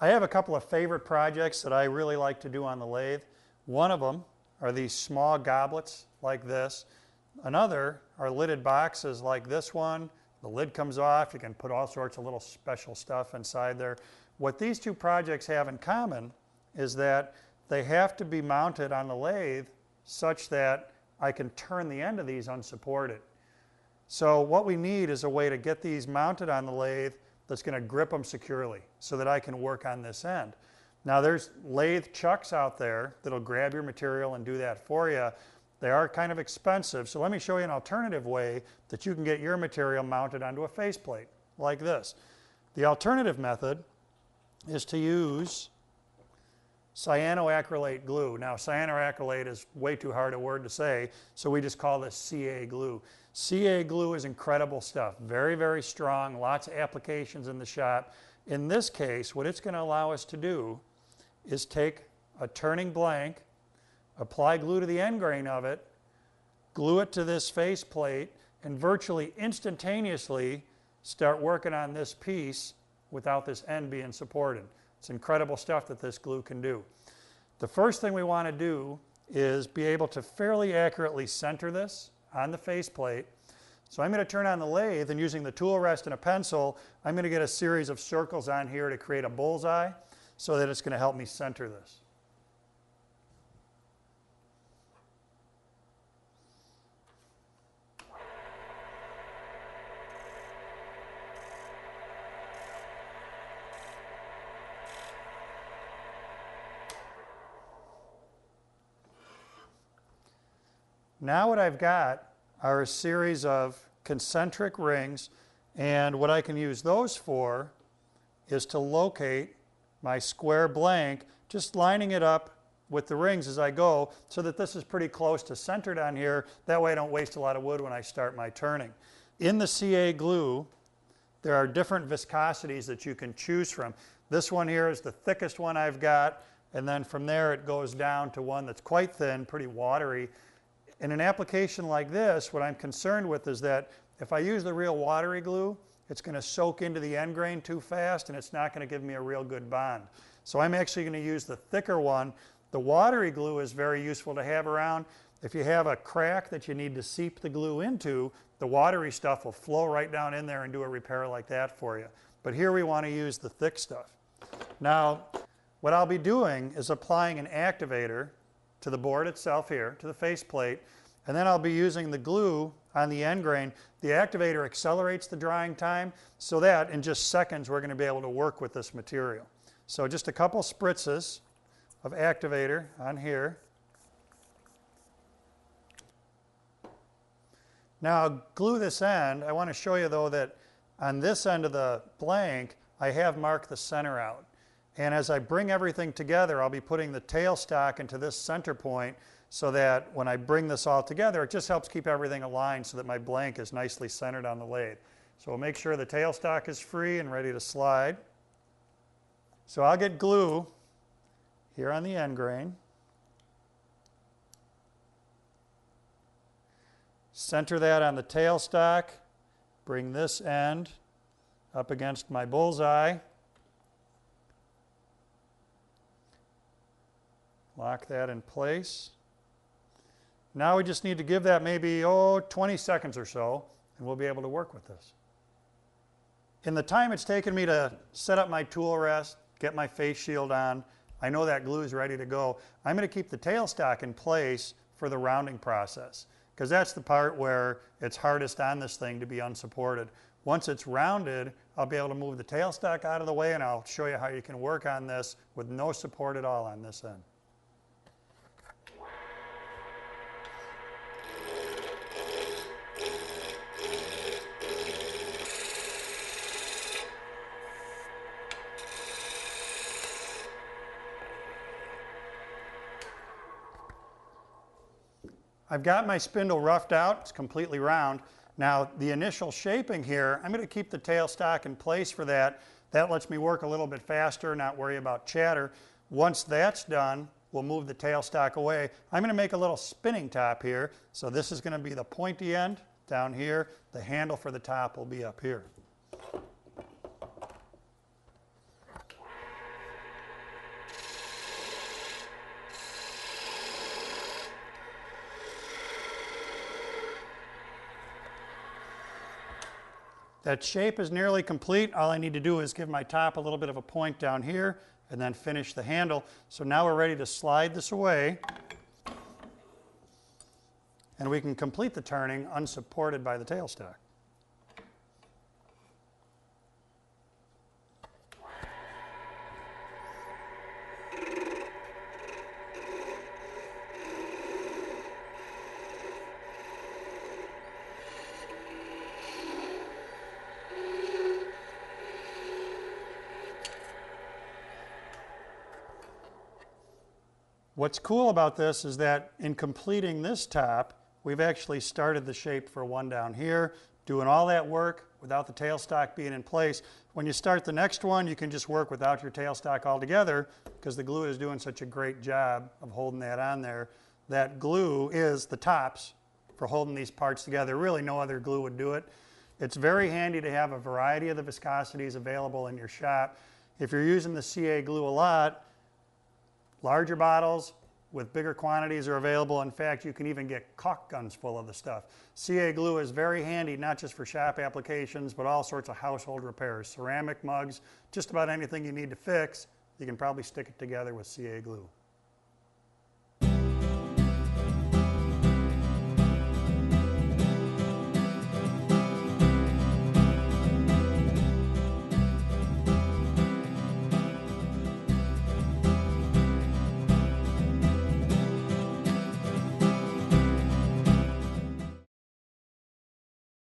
I have a couple of favorite projects that I really like to do on the lathe. One of them are these small goblets like this. Another are lidded boxes like this one. The lid comes off. You can put all sorts of little special stuff inside there. What these two projects have in common is that they have to be mounted on the lathe such that I can turn the end of these unsupported. So what we need is a way to get these mounted on the lathe that's going to grip them securely so that I can work on this end. Now there's lathe chucks out there that'll grab your material and do that for you. They are kind of expensive, so let me show you an alternative way that you can get your material mounted onto a faceplate like this. The alternative method is to use cyanoacrylate glue. Now cyanoacrylate is way too hard a word to say, so we just call this CA glue. CA glue is incredible stuff, very, very strong, lots of applications in the shop. In this case, what it's going to allow us to do is take a turning blank, apply glue to the end grain of it, glue it to this faceplate, and virtually instantaneously start working on this piece without this end being supported. It's incredible stuff that this glue can do. The first thing we want to do is be able to fairly accurately center this on the faceplate. So I'm going to turn on the lathe, and using the tool rest and a pencil, I'm going to get a series of circles on here to create a bullseye so that it's going to help me center this. Now what I've got are a series of concentric rings, and what I can use those for is to locate my square blank, just lining it up with the rings as I go so that this is pretty close to centered on here. That way I don't waste a lot of wood when I start my turning. In the CA glue, there are different viscosities that you can choose from. This one here is the thickest one I've got, and then from there it goes down to one that's quite thin, pretty watery. In an application like this, what I'm concerned with is that if I use the real watery glue, it's going to soak into the end grain too fast and it's not going to give me a real good bond. So I'm actually going to use the thicker one. The watery glue is very useful to have around. If you have a crack that you need to seep the glue into, the watery stuff will flow right down in there and do a repair like that for you. But here we want to use the thick stuff. Now, what I'll be doing is applying an activator to the board itself here, to the faceplate, and then I'll be using the glue on the end grain. The activator accelerates the drying time so that in just seconds we're going to be able to work with this material. So just a couple spritzes of activator on here. Now I'll glue this end. I want to show you though that on this end of the blank I have marked the center out. And as I bring everything together, I'll be putting the tailstock into this center point so that when I bring this all together, it just helps keep everything aligned so that my blank is nicely centered on the lathe. So we'll make sure the tailstock is free and ready to slide. So I'll get glue here on the end grain. Center that on the tailstock. Bring this end up against my bullseye. Lock that in place. Now we just need to give that maybe 20 seconds or so, and we'll be able to work with this. In the time it's taken me to set up my tool rest, get my face shield on, I know that glue is ready to go. I'm going to keep the tailstock in place for the rounding process, because that's the part where it's hardest on this thing to be unsupported. Once it's rounded, I'll be able to move the tailstock out of the way, and I'll show you how you can work on this with no support at all on this end. I've got my spindle roughed out. It's completely round. Now the initial shaping here, I'm going to keep the tailstock in place for that. That lets me work a little bit faster, not worry about chatter. Once that's done, we'll move the tailstock away. I'm going to make a little spinning top here. So this is going to be the pointy end down here. The handle for the top will be up here. That shape is nearly complete. All I need to do is give my top a little bit of a point down here and then finish the handle. So now we're ready to slide this away. And we can complete the turning unsupported by the tailstock. What's cool about this is that in completing this top, we've actually started the shape for one down here, doing all that work without the tailstock being in place. When you start the next one, you can just work without your tailstock altogether because the glue is doing such a great job of holding that on there. That glue is the tops for holding these parts together. Really, no other glue would do it. It's very handy to have a variety of the viscosities available in your shop. If you're using the CA glue a lot, larger bottles with bigger quantities are available. In fact, you can even get caulk guns full of the stuff. CA glue is very handy, not just for shop applications, but all sorts of household repairs. Ceramic mugs, just about anything you need to fix, you can probably stick it together with CA glue.